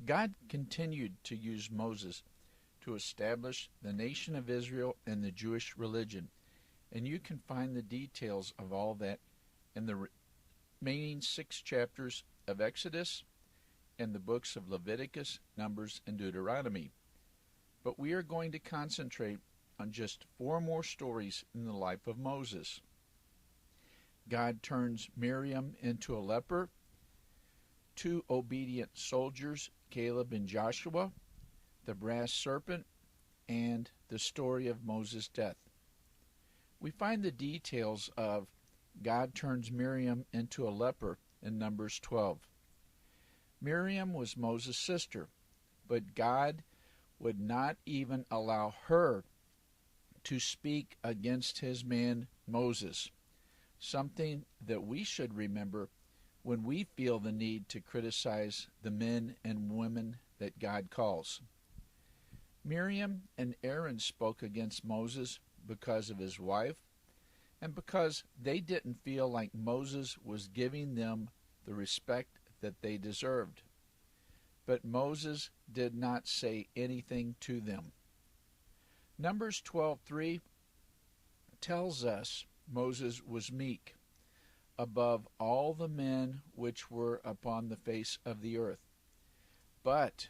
God continued to use Moses to establish the nation of Israel and the Jewish religion, and you can find the details of all that in the remaining 6 chapters of Exodus and the books of Leviticus, Numbers, and Deuteronomy. But we are going to concentrate on just 4 more stories in the life of Moses. God turns Miriam into a leper, 2 obedient soldiers, Caleb and Joshua, the brass serpent, and the story of Moses' death. We find the details of God turns Miriam into a leper in Numbers 12. Miriam was Moses' sister, but God would not even allow her to speak against his man Moses, something that we should remember when we feel the need to criticize the men and women that God calls. Miriam and Aaron spoke against Moses because of his wife and because they didn't feel like Moses was giving them the respect that they deserved. But Moses did not say anything to them. Numbers 12:3 tells us Moses was meek above all the men which were upon the face of the earth. But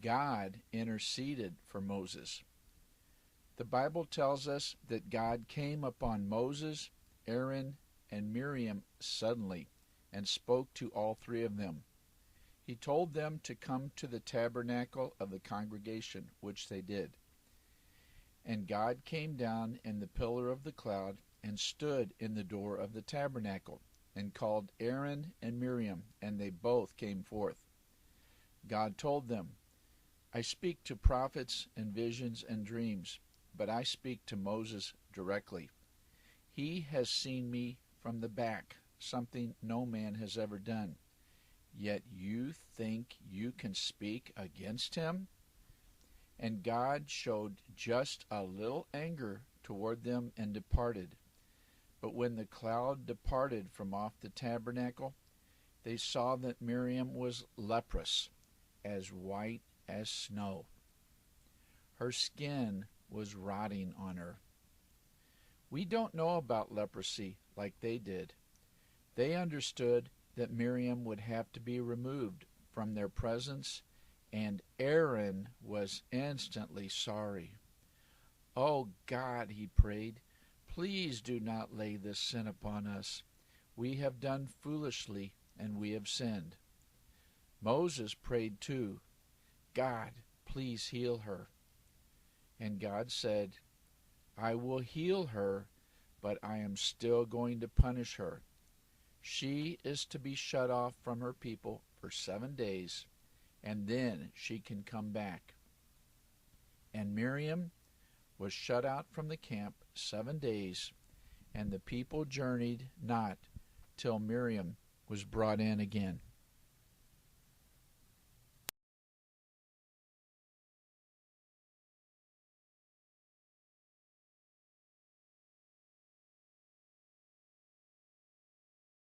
God interceded for Moses. The Bible tells us that God came upon Moses, Aaron, and Miriam suddenly and spoke to all 3 of them. He told them to come to the tabernacle of the congregation, which they did. And God came down in the pillar of the cloud and stood in the door of the tabernacle and called Aaron and Miriam, and they both came forth. God told them, I speak to prophets in visions and dreams, but I speak to Moses directly. He has seen me from the back, something no man has ever done. Yet you think you can speak against him? And God showed just a little anger toward them and departed. But when the cloud departed from off the tabernacle, they saw that Miriam was leprous, as white as snow. Her skin was rotting on her. We don't know about leprosy like they did. They understood that Miriam would have to be removed from their presence, and Aaron was instantly sorry. Oh God, he prayed, please do not lay this sin upon us. We have done foolishly, and we have sinned. Moses prayed too, God, please heal her. And God said, I will heal her, but I am still going to punish her. She is to be shut off from her people for 7 days, and then she can come back. And Miriam was shut out from the camp 7 days, and the people journeyed not till Miriam was brought in again.